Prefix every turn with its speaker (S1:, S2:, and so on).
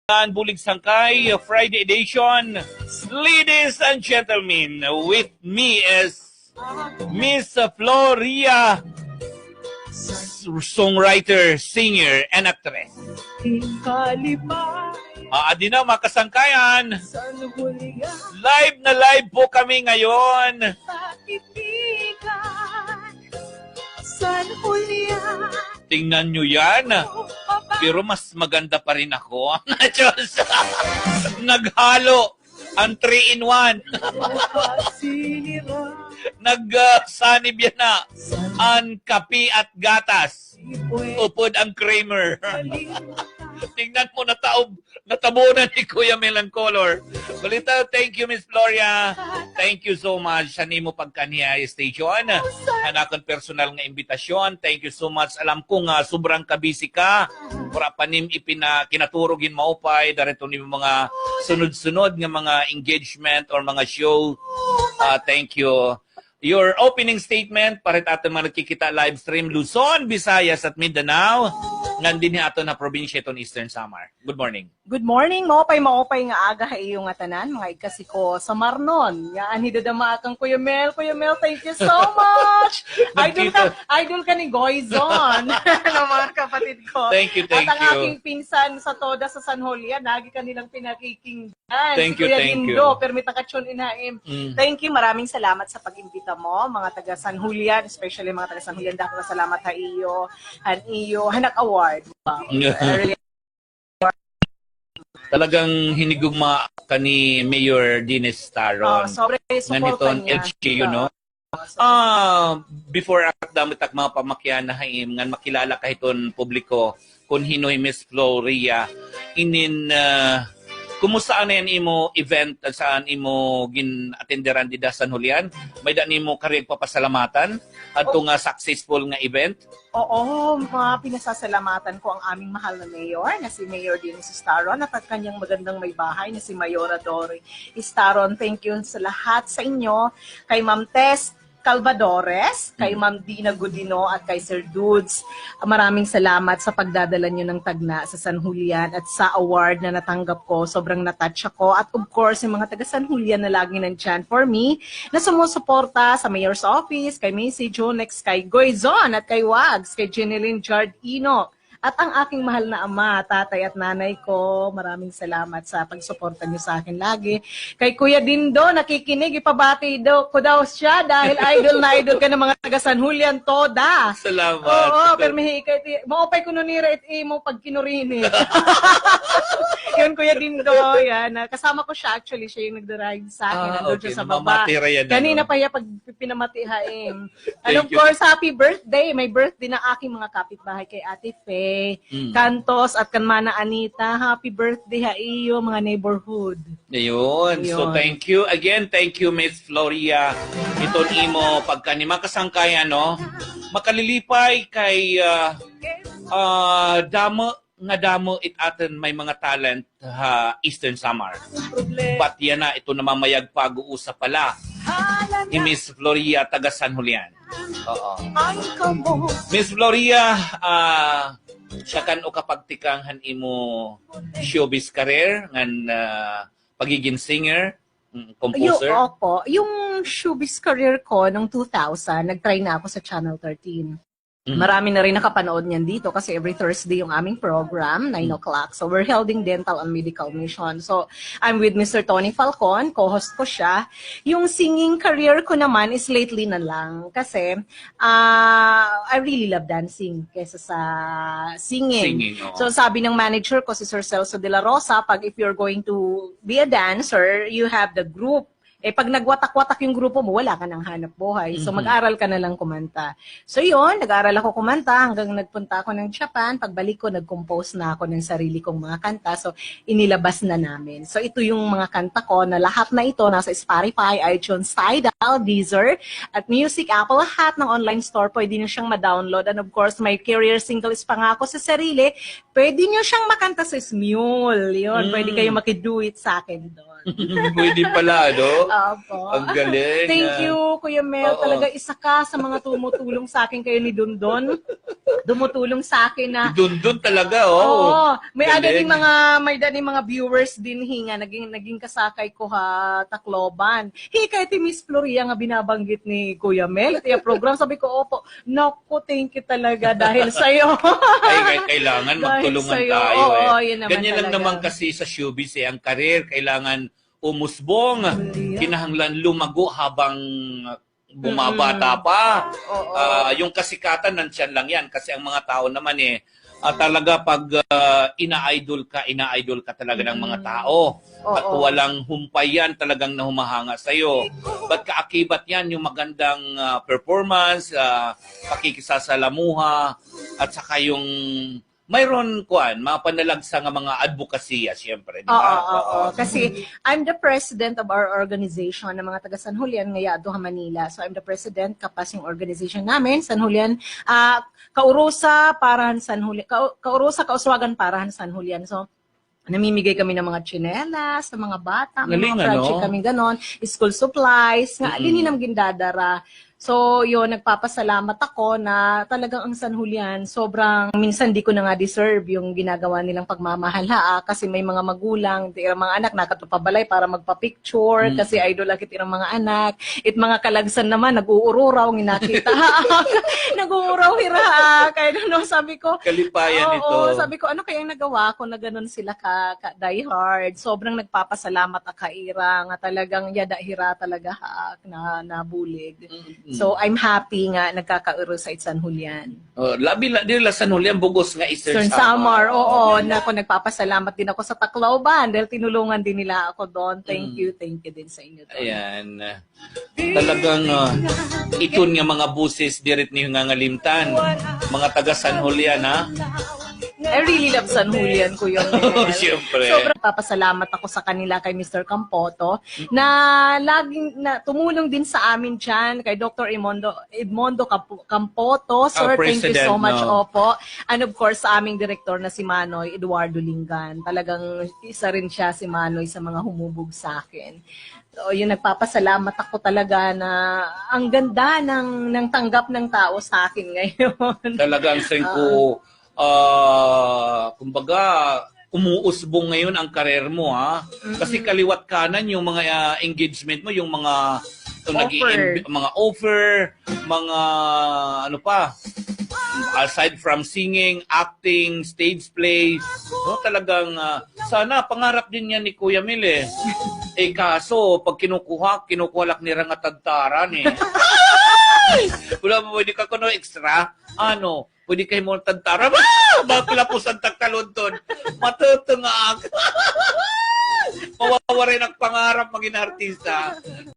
S1: Bulig Sangkay, Friday edition. Ladies and gentlemen, with me is Miss Floria, songwriter, singer, and actress. Adi na mga kasangkayan. Live na live po kami ngayon. Tingnan nyo yan. Pero mas maganda pa rin ako. Naghalo ang 3-in-1. Nagsanib yan na ang kapi at gatas. Upod ang creamer. Tingnan mo, natabunan ni Kuya Melancolor. Balita, thank you, Miss Floria. Thank you so much sa nimo pagkaniya station. Hanakon personal nga imbitasyon. Thank you so much. Alam ko nga, sobrang kabisi ka. Para panim kinaturogin maupay. Darito ni mga sunod-sunod nga mga engagement or mga show. Thank you. Your opening statement, parit ato mga nagkikita live stream, Luzon, Visayas at Mindanao. Nandini ato na probinsya itong Eastern Samar. Good morning. Good morning. Maopay nga aga iyo nga tanan. Mga ikasi ko sa Marnon. Yaan hidadama kang Kuya Mel. Kuya Mel, thank you so much. idol ka ni Goyzon. ng mga kapatid ko. Thank you. At ang aking pinsan sa Toda sa San Julian, lagi kanilang pinakikinggan. Thank you,
S2: Kuya
S1: thank
S2: Dindo,
S1: you.
S2: permita ka tune inaim. Thank you, maraming salamat sa pag-imbita mo, mga taga San Julian, especially mga taga San Julian. Dako salamat ha iyo, Hanak Award. Wow. Really.
S1: Talagang hinigugma ka ni Mayor Dines Taron.
S2: Sobrang supportan niya.
S1: LGU, no? Before damit ak mga pamakyan na haim, ngan makilala kahiton publiko kung hinoy Miss Floria, kumusta na yan imo event at saan imo gin-attenderan di San Julian? May daan imo kariyag papasalamatan at nga successful nga event?
S2: Oo, pinasasalamatan ko ang aming mahal na mayor na si Mayor Dines Staron at ang kanyang magandang may bahay na si Mayora Dory Staron. Thank you sa lahat sa inyo, kay Ma'am Tess Calvadores, kay Ma'am Dina Godino at kay Sir Dudes. Maraming salamat sa pagdadala nyo ng tagna sa San Julian at sa award na natanggap ko. Sobrang natouch ako. At of course, yung mga taga San Julian na lagi nandyan for me, na sumusuporta sa Mayor's Office, kay Macy Jonex, kay Goyzon at kay Wags, kay Jeneline Jardino. At ang aking mahal na ama, tatay at nanay ko, maraming salamat sa pagsuporta niyo sa akin lagi. Kay Kuya Dindo, nakikinig, ipabati ko daw siya dahil idol na idol ka ng mga taga San Julian Toda.
S1: Salamat.
S2: Oo, pero maupay ko nunira mo pag kinurini. Yun, Kuya Dindo, yan. Kasama ko siya, actually, siya yung nag-drive sa akin. Nandun siya sa baba. Kanina pa yan pag pinamatihain. And of course, happy birthday. May birthday na aking mga kapitbahay kay Ate Faye. Cantos at kanmana Anita, happy birthday ha iyo mga neighborhood.
S1: Ayun. So thank you again, thank you Miss Floria. Ito imo pagkanima kasangkayan, no? Makalilipay kay damo it atin may mga talent Eastern Samar. But yan na, ito na mamayag pag-uusap pala ni Miss Floria taga San Julian. Oo. Miss Floria, siya kan o kapagtikanghan imo showbiz career ngan pagiging singer, composer.
S2: Opo, yung showbiz career ko nung 2000, nag-try na ako sa Channel 13. Marami na rin nakapanood niyan dito kasi every Thursday yung aming program, 9 o'clock. So we're holding dental and medical mission. So I'm with Mr. Tony Falcon, co-host ko siya. Yung singing career ko naman is lately na lang kasi I really love dancing kaysa sa singing. So sabi ng manager ko, si Sir Celso de la Rosa, pag if you're going to be a dancer, you have the group. Pag nagwatak-watak yung grupo mo, wala ka nang hanap buhay. So, mag-aral ka na lang kumanta. So, yun, nag-aral ako kumanta hanggang nagpunta ako ng Japan. Pagbalik ko, nag-compose na ako ng sarili kong mga kanta. So, inilabas na namin. So, ito yung mga kanta ko na lahat na ito nasa Spotify, iTunes, Tidal, Deezer, at Music, Apple, lahat ng online store. Pwede nyo siyang ma-download. And of course, my career singles pa nga ako sa sarili. Pwede nyo siyang makanta sa Smule. Yun, pwede kayo makido it sa akin doon.
S1: Pwede pala, no?
S2: Opo.
S1: Ang galing.
S2: Thank you, Kuya Mel.
S1: Oo.
S2: Talaga isa ka sa mga tumutulong sa akin kayo ni Dundon. Dumutulong sa akin na
S1: Dundun talaga, oh.
S2: Oo, may ada
S1: Galing.
S2: din mga viewers din hinga naging kasakay ko ha Tacloban. Kay ti Miss Floria nga binabanggit ni Kuya Mel, tiya program sabi ko opo. Naku, thank you talaga dahil sa iyo.
S1: Ay, kailangan
S2: Dahil
S1: magtulungan
S2: sa'yo.
S1: tayo
S2: Oo,
S1: eh.
S2: yun naman
S1: Ganyan lang
S2: talaga.
S1: naman kasi sa showbiz eh. Ang karir, kailangan umusbong. Kinahanglan lumago habang bumabata pa.
S2: Oo.
S1: Yung kasikatan, nandyan lang yan. Kasi ang mga tao naman eh, talaga pag ina-idol ka talaga ng mga tao. At
S2: Oo.
S1: walang humpay yan, talagang nahumahanga sa'yo. Ba't kaakibat yan yung magandang performance, pakikisasalamuha, at saka yung mayroon mapanalagsa nga mga advokasya, siyempre, di ba?
S2: Oo. Kasi I'm the president of our organization ng mga taga San Julian ngaya Aduha Manila. So I'm the president kapas yung organization namin San Julian Kaurusa Parahan San Julian Kaurusa Kauswagan Parahan San Julian. So namimigay kami ng mga tsinelas sa mga bata, may
S1: Galing,
S2: mga project
S1: ano?
S2: kami ganon, school supplies, nga lininam gindadara. So, yun, nagpapasalamat ako na talagang ang San Julian, sobrang, minsan di ko na nga deserve yung ginagawa nilang pagmamahal kasi may mga magulang, irang mga anak, nakatupabalay para magpa-picture, kasi idol akit irang mga anak. It mga kalagsan naman, nag-uururaw, nginakita. Nag-uuraw, hira. Kaya no, sabi ko,
S1: Kalipayan ito.
S2: oo, sabi ko, ano kayang nagawa ko na ganun sila ka die hard. Sobrang nagpapasalamat ako ira nga talagang yada hira talaga na nabulig. So I'm happy nga nagkakauro sa San Julian.
S1: Labi nila San Julian, bugos nga Eastern
S2: Eastern Samar, oo, na ako nagpapasalamat din ako sa Tacloban dahil tinulungan din nila ako doon. Thank you din sa inyo doon.
S1: Ayan. Talagang iton nga mga buses dirit ni nga ngalimtan. Mga taga San Julian, ha?
S2: I really love San Julian, Kuya Mel.
S1: Siyempre.
S2: Sobrang papasalamat ako sa kanila kay Mr. Campoto na laging na tumulong din sa amin dyan kay Dr. Edmondo Campoto. Sir, thank you so
S1: President,
S2: much,
S1: no?
S2: opo. And of course, sa aming direktor na si Manoy Eduardo Lingan. Talagang isa rin siya si Manoy sa mga humubog sa akin. So, yun, nagpapasalamat ako talaga na ang ganda ng tanggap ng tao sa akin ngayon.
S1: Talagang ko kumbaga, umuusbong ngayon ang karir mo, ha? Kasi kaliwat kanan yung mga engagement mo, yung mga mga offer, mga ano pa, aside from singing, acting, stage play, no, talagang sana pangarap din yan ni Kuya Mil eh. Kaso pag kinukuha lak ni rangatagtaran eh. Wala mo pwede ka kuno extra. Ano? Pwede kayo mo tagtara. Bakilapos ang tagtalunton. Matutungag. Mawawarin ang pangarap maging artista.